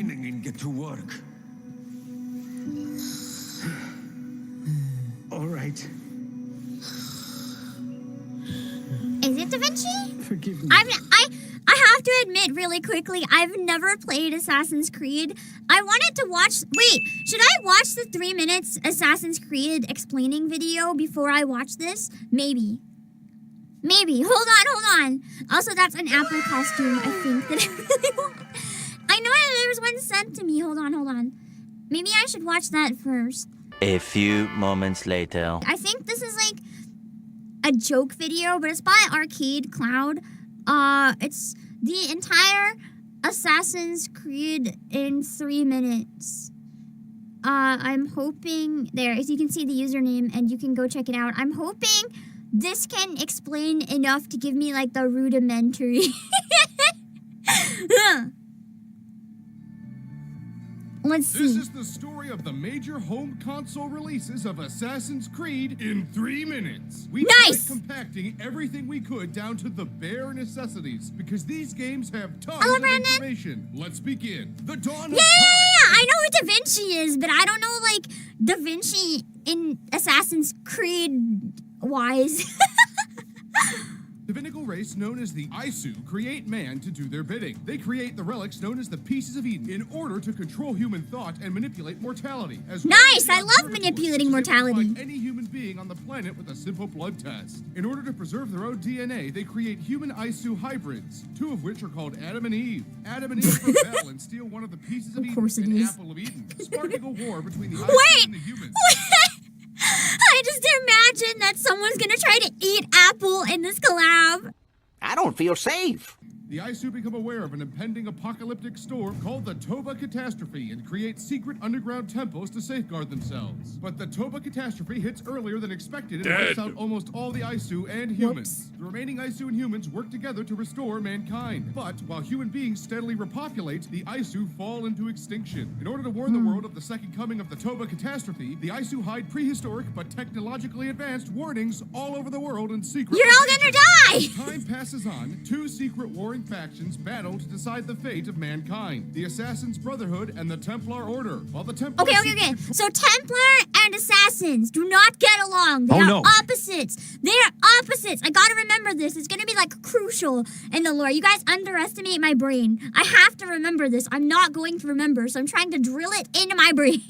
mining and get to work. All right. Is it Da Vinci? Forgive me. I have to admit really quickly, I've never played Assassin's Creed. I wanted to watch... Wait, should I watch the 3 minutes Assassin's Creed explaining video before I watch this? Maybe. Maybe. Hold on. Also, that's an Apple costume, I think, that I really want. I know there was one sent to me. Hold on. Maybe I should watch that first. A few moments later. I think this is like a joke video, but it's by Arcade Cloud. It's the entire Assassin's Creed in 3 minutes. I'm hoping there, as you can see the username and you can go check it out. I'm hoping this can explain enough to give me like the rudimentary. Let's see. This is the story of the major home console releases of Assassin's Creed in 3 minutes. We tried compacting everything we could down to the bare necessities because these games have tons of information. Let's begin. The Dawn of Time. I know who Da Vinci is, but I don't know like Da Vinci in Assassin's Creed wise. The Divinical race known as the Isu create man to do their bidding. They create the relics known as the Pieces of Eden in order to control human thought and manipulate mortality. Nice! I love manipulating mortality. Any human being on the planet with a simple blood test. In order to preserve their own DNA, they create human Isu hybrids, 2 of which are called Adam and Eve. Adam and Eve rebel and steal one of the Pieces of Eden, an apple of Eden, sparking a war between the Isu and the humans. I just imagine that someone's gonna try to eat Apple in this collab. I don't feel safe. The Isu become aware of an impending apocalyptic storm called the Toba Catastrophe and create secret underground temples to safeguard themselves. But the Toba Catastrophe hits earlier than expected and wipes out almost all the Isu and humans. The remaining Isu and humans work together to restore mankind. But while human beings steadily repopulate, the Isu fall into extinction. In order to warn the world of the second coming of the Toba Catastrophe, the Isu hide prehistoric but technologically advanced warnings all over the world in secret. You're all gonna die! As time passes on, 2 secret warring factions battle to decide the fate of mankind: the Assassin's Brotherhood and the Templar Order. While the Templar Okay. So Templar and Assassins do not get along. They are opposites. They are opposites. I gotta remember this. It's gonna be like crucial in the lore. You guys underestimate my brain. I have to remember this. I'm not going to remember, so I'm trying to drill it into my brain.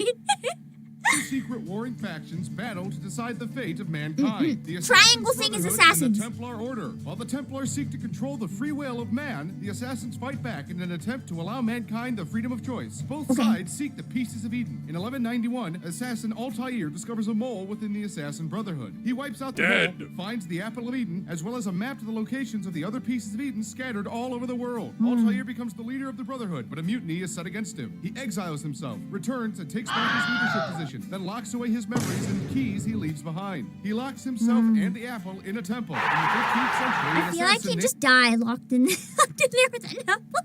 2 secret warring factions battle to decide the fate of mankind. The Triangle thing is assassins. And the Templar Order. While the Templars seek to control the free will of man, the Assassins fight back in an attempt to allow mankind the freedom of choice. Both sides seek the Pieces of Eden. In 1191, Assassin Altair discovers a mole within the Assassin Brotherhood. He wipes out the mole, finds the Apple of Eden, as well as a map to the locations of the other Pieces of Eden scattered all over the world. Altair becomes the leader of the Brotherhood, but a mutiny is set against him. He exiles himself, returns and takes back his leadership position, then locks away his memories and keys he leaves behind. He locks himself and the apple in a temple. In the 15th century, I feel like he'd just die locked in there with an apple.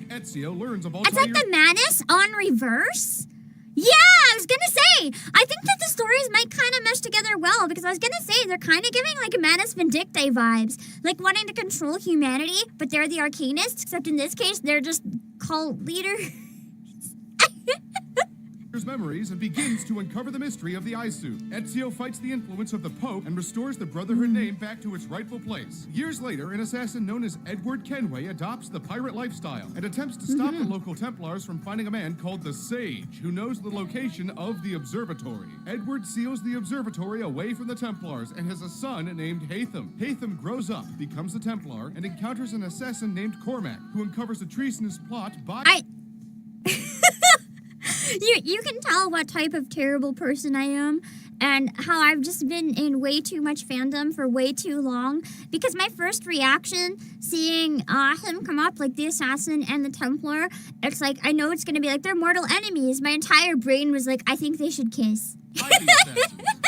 Ezio learns of Altair. It's like the Manus on reverse? Yeah, I was gonna say, I think that the stories might kind of mesh together well, because I was gonna say they're kind of giving like Manus Vindictae vibes, like wanting to control humanity, but they're the Arcanists, except in this case, they're just cult leaders. Memories and begins to uncover the mystery of the Isu. Ezio fights the influence of the Pope and restores the Brotherhood name back to its rightful place. Years later, an assassin known as Edward Kenway adopts the pirate lifestyle and attempts to stop the local Templars from finding a man called the Sage, who knows the location of the observatory. Edward seals the observatory away from the Templars and has a son named Hatham. Hatham grows up, becomes a Templar, and encounters an assassin named Cormac, who uncovers a treasonous plot by... You can tell what type of terrible person I am and how I've just been in way too much fandom for way too long, because my first reaction seeing him come up like the Assassin and the Templar, it's like, I know it's going to be like they're mortal enemies. My entire brain was like, I think they should kiss.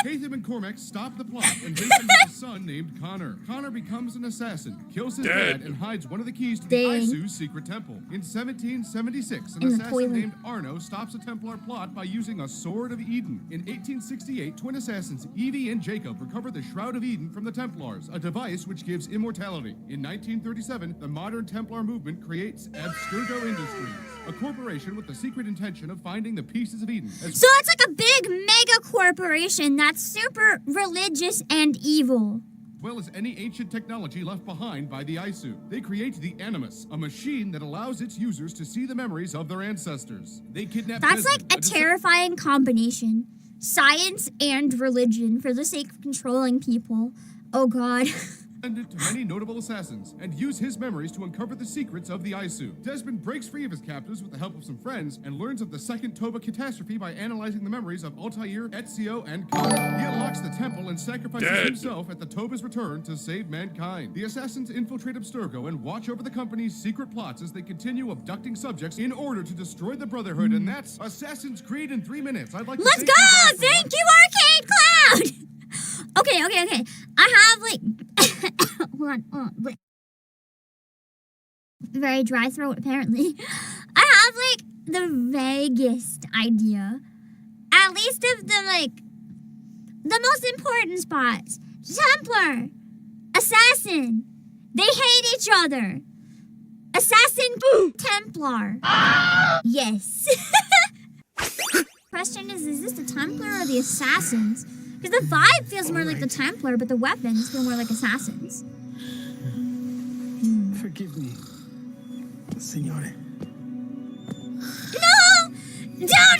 Hatham and Cormac stop the plot, and Hatham has a son named Connor. Connor becomes an assassin, kills his dad, and hides one of the keys to the Isu's secret temple. In 1776, an assassin named Arno stops a Templar plot by using a Sword of Eden. In 1868, twin assassins Evie and Jacob recover the Shroud of Eden from the Templars, a device which gives immortality. In 1937, the modern Templar movement creates Abstergo Industries. a corporation with the secret intention of finding the pieces of Eden. So it's like a big mega corporation that's super religious and evil. Well as any ancient technology left behind by the ISU. They create the Animus, a machine that allows its users to see the memories of their ancestors. They kidnap That's Desmond, like a terrifying combination. Science and religion for the sake of controlling people. Oh god. descendant to many notable assassins and use his memories to uncover the secrets of the ISU. Desmond breaks free of his captors with the help of some friends and learns of the second Toba catastrophe by analyzing the memories of Altair, Ezio, and Khan. He unlocks the temple and sacrifices himself at the Toba's return to save mankind. The assassins infiltrate Abstergo and watch over the company's secret plots as they continue abducting subjects in order to destroy the Brotherhood, and that's Assassin's Creed in 3 minutes. I'd like to Let's thank go! you guys for Thank watching. you, Arcade Cloud! Okay. I have like hold on. Wait. Very dry throat apparently. I have like the vaguest idea. At least of the most important spots. Templar. Assassin. They hate each other. Assassin Templar. Yes. Question is this the Templar or the Assassins? Because the vibe feels more like the Templar, but the weapons feel more like Assassins. Forgive me, Signore. No! Don't